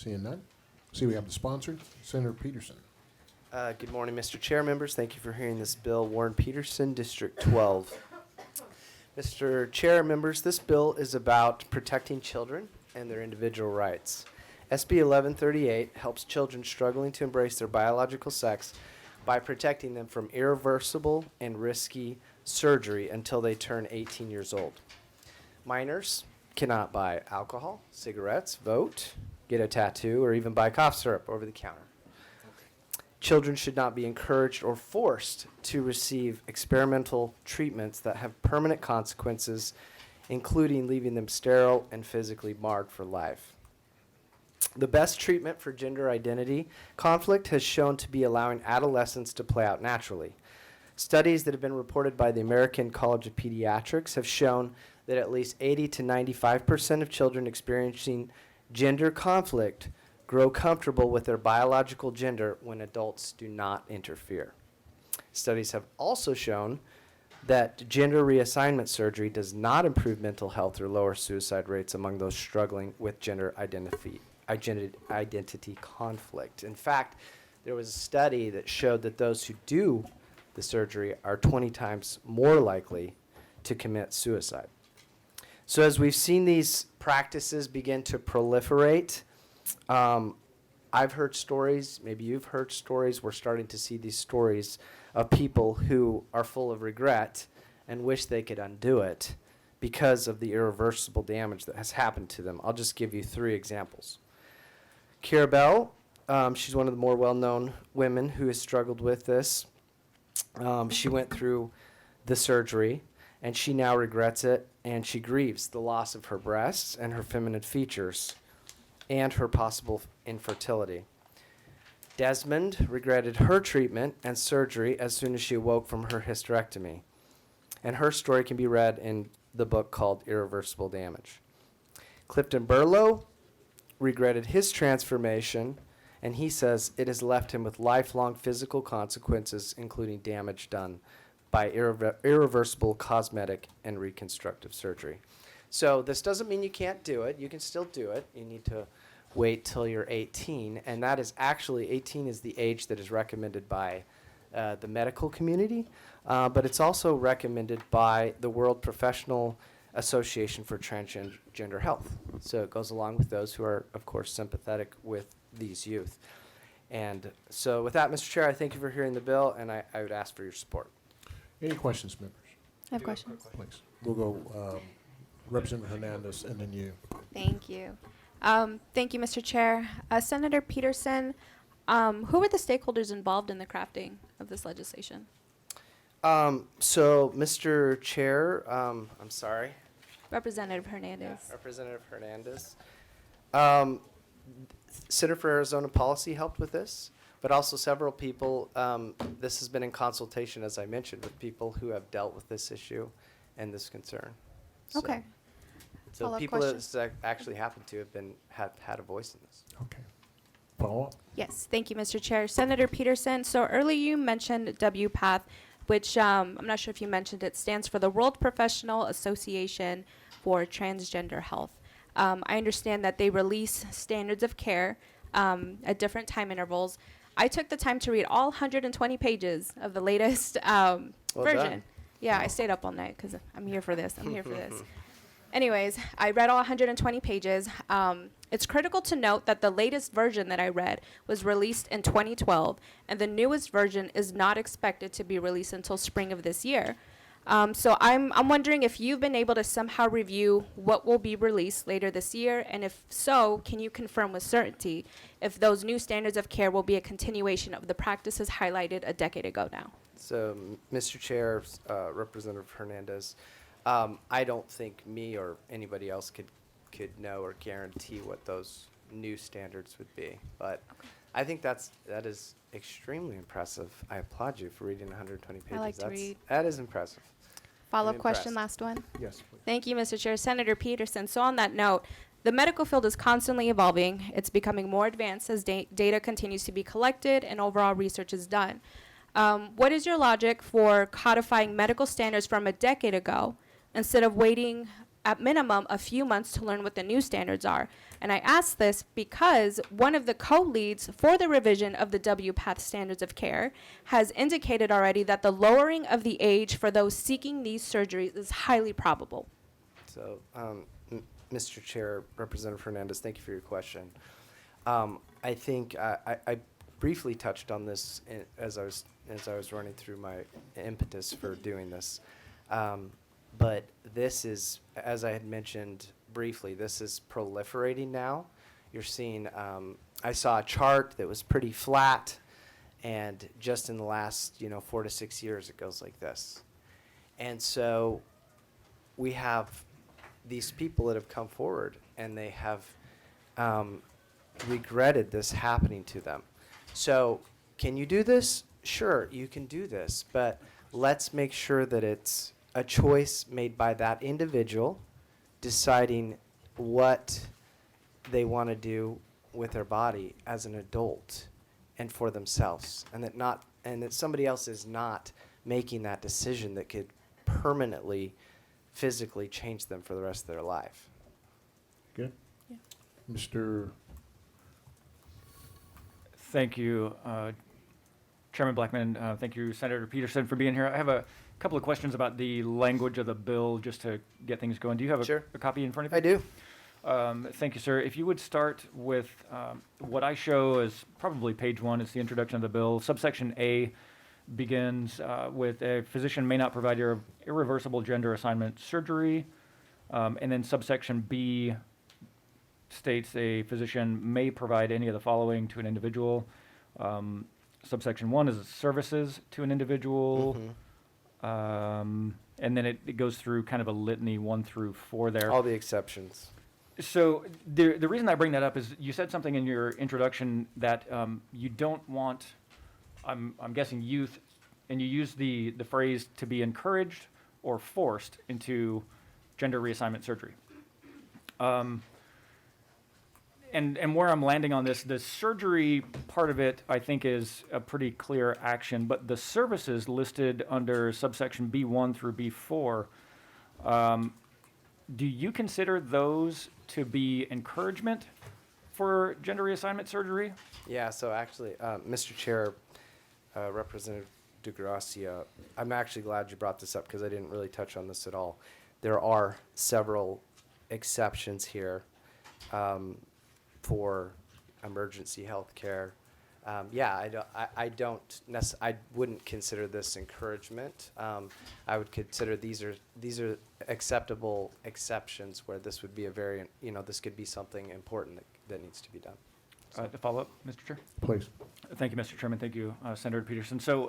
Seeing none. See, we have the sponsor, Senator Petersen. Good morning, Mr. Chair, members. Thank you for hearing this bill. Warren Petersen, District 12. Mr. Chair, members, this bill is about protecting children and their individual rights. SB 1138 helps children struggling to embrace their biological sex by protecting them from irreversible and risky surgery until they turn 18 years old. Minors cannot buy alcohol, cigarettes, vote, get a tattoo, or even buy cough syrup over the counter. Children should not be encouraged or forced to receive experimental treatments that have permanent consequences, including leaving them sterile and physically marred for life. The best treatment for gender identity conflict has shown to be allowing adolescence to play out naturally. Studies that have been reported by the American College of Pediatrics have shown that at least 80 to 95% of children experiencing gender conflict grow comfortable with their biological gender when adults do not interfere. Studies have also shown that gender reassignment surgery does not improve mental health or lower suicide rates among those struggling with gender identity conflict. In fact, there was a study that showed that those who do the surgery are 20 times more likely to commit suicide. So as we've seen these practices begin to proliferate, I've heard stories, maybe you've heard stories, we're starting to see these stories of people who are full of regret and wish they could undo it because of the irreversible damage that has happened to them. I'll just give you 3 examples. Kira Bell, she's one of the more well-known women who has struggled with this. She went through the surgery, and she now regrets it, and she grieves the loss of her breasts and her feminine features and her possible infertility. Desmond regretted her treatment and surgery as soon as she awoke from her hysterectomy. And her story can be read in the book called Irreversible Damage. Clifton Burlow regretted his transformation, and he says it has left him with lifelong physical consequences, including damage done by irreversible cosmetic and reconstructive surgery. So this doesn't mean you can't do it. You can still do it. You need to wait till you're 18, and that is actually 18 is the age that is recommended by the medical community, but it's also recommended by the World Professional Association for Transgender Health. So it goes along with those who are, of course, sympathetic with these youth. And so with that, Mr. Chair, I thank you for hearing the bill, and I would ask for your support. Any questions, members? I have questions. Please. We'll go Representative Hernandez and then you. Thank you. Thank you, Mr. Chair. Senator Petersen, who were the stakeholders involved in the crafting of this legislation? So, Mr. Chair, I'm sorry. Representative Hernandez. Yeah, Representative Hernandez. Center for Arizona Policy helped with this, but also several people. This has been in consultation, as I mentioned, with people who have dealt with this issue and this concern. So, Okay. So Follow-up people question. that this actually happened to have had a voice in this. Okay. Follow up. Yes, thank you, Mr. Chair. Senator Petersen, so earlier you mentioned WPATH, which I'm not sure if you mentioned it, stands for the World Professional Association for Transgender Health. I understand that they release standards of care at different time intervals. I took the time to read all 120 pages of the latest Well version. done. Yeah, I stayed up all night because I'm here for this. Anyways, I read all 120 pages. It's critical to note that the latest version that I read was released in 2012, and the newest version is not expected to be released until spring of this year. So I'm wondering if you've been able to somehow review what will be released later this year, and if so, can you confirm with certainty if those new standards of care will be a continuation of the practices highlighted a decade ago now? So, Mr. Chair, Representative Hernandez, I don't think me or anybody else could know or guarantee what those new standards would be. But I think that is extremely impressive. I applaud you for reading 120 pages. I like to read. That is impressive. Follow-up I'm question, impressed. last one. Yes, please. Thank you, Mr. Chair. Senator Petersen, so on that note, the medical field is constantly evolving. It's becoming more advanced as data continues to be collected and overall research is done. What is your logic for codifying medical standards from a decade ago instead of waiting at minimum a few months to learn what the new standards are. And I ask this because one of the co-leads for the revision of the WPATH standards of care has indicated already that the lowering of the age for those seeking these surgeries is highly probable. So, Mr. Chair, Representative Hernandez, thank you for your question. I think I briefly touched on this as I was running through my impetus for doing this. But this is, as I had mentioned briefly, this is proliferating now. You're seeing, I saw a chart that was pretty flat, and just in the last, 4 to 6 years, it goes like this. And so we have these people that have come forward, and they have regretted this happening to them. So can you do this? Sure, you can do this, but let's make sure that it's a choice made by that individual deciding what they want to do with their body as an adult and for themselves, and that somebody else is not making that decision that could permanently physically change them for the rest of their life. Good. Yeah. Mr. Thank you, Chairman Blackman. Thank you, Senator Petersen, for being here. I have a couple of questions about the language of the bill just to get things going. Do you have a copy in front of you? I do. Thank you, sir. If you would start with what I show as probably page 1, it's the introduction of the bill. Subsection A begins with a physician may not provide irreversible gender assignment surgery. And then subsection B states a physician may provide any of the following to an individual. Subsection 1 is services to an individual. And then it goes through kind of a litany 1 through 4 there. All the exceptions. So the reason I bring that up is you said something in your introduction that you don't want, I'm guessing, youth, and you use the phrase to be encouraged or forced into gender reassignment surgery. And where I'm landing on this, the surgery part of it, I think, is a pretty clear action. But the services listed under subsection B1 through B4, do you consider those to be encouragement for gender reassignment surgery? Yeah, so actually, Mr. Chair, Representative DeGracia, I'm actually glad you brought this up because I didn't really touch on this at all. There are several exceptions here for emergency health care. I wouldn't consider this encouragement. I would consider these are acceptable exceptions where this would be a variant. This could be something important that needs to be done. To follow up, Mr. Chair? Please. Thank you, Mr. Chairman. Thank you, Senator Petersen. So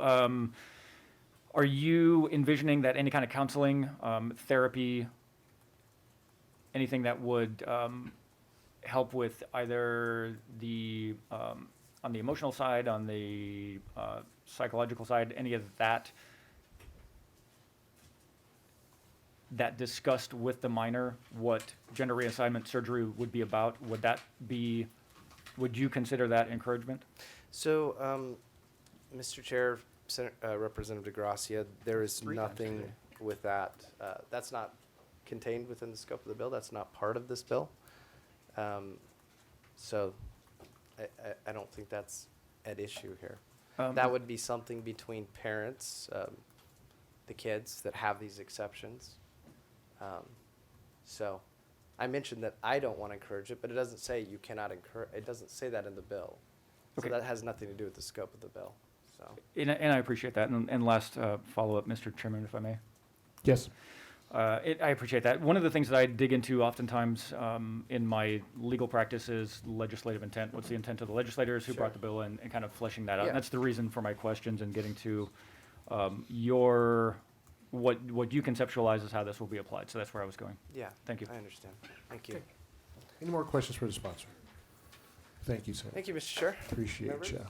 are you envisioning that any kind of counseling, therapy, anything that would help with either the on the emotional side, on the psychological side, any of that discussed with the minor what gender reassignment surgery would be about? Would you consider that encouragement? So, Mr. Chair, Representative DeGracia, there is nothing with that. That's not contained within the scope of the bill. That's not part of this bill. So I don't think that's at issue here. That would be something between parents, the kids that have these exceptions. So I mentioned that I don't want to encourage it, but it doesn't say you cannot encourage. It doesn't say that in the bill. Okay. So that has nothing to do with the scope of the bill. So. And I appreciate that. And last follow-up, Mr. Chairman, if I may. Yes. I appreciate that. One of the things that I dig into oftentimes in my legal practice is legislative intent. What's the intent of the legislators who brought the bill and kind of fleshing that out. Yeah. And that's the reason for my questions and getting to what you conceptualize as how this will be applied. So that's where I was going. Yeah. Thank you. I understand. Thank you. Okay. Any more questions for the sponsor? Thank you, sir. Thank you, Mr. Chair. Appreciate Member? you.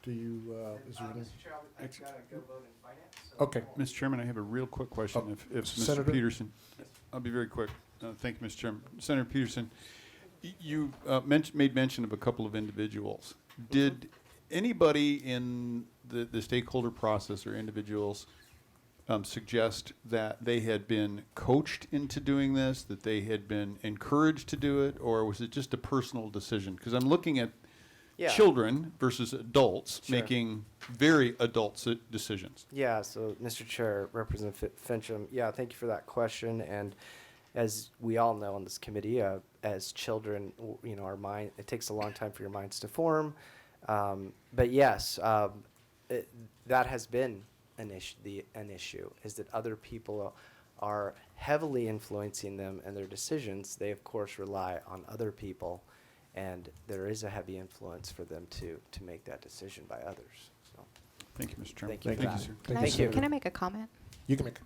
Do you, is there any? Mr. Chair, I've got to go vote in finance. Okay. Mr. Chairman, I have a real quick question. Oh, If Mr. Senator? Petersen, I'll be very quick. Thank you, Mr. Chairman. Senator Petersen, you made mention of a couple of individuals. Did anybody in the stakeholder process or individuals suggest that they had been coached into doing this, that they had been encouraged to do it, or was it just a personal decision? Because I'm looking at Yeah. children versus adults Sure. making very adult decisions. Yeah, so Mr. Chair, Representative Fincham, yeah, thank you for that question. And as we all know on this committee, as children, our mind, it takes a long time for your minds to form. But yes, that has been an issue, is that other people are heavily influencing them and their decisions. They, of course, rely on other people, and there is a heavy influence for them to make that decision by others. So, Thank you, Mr. Chairman. Thank you for that. sir. Can Thank you, I, sir. can I make a comment? You can make a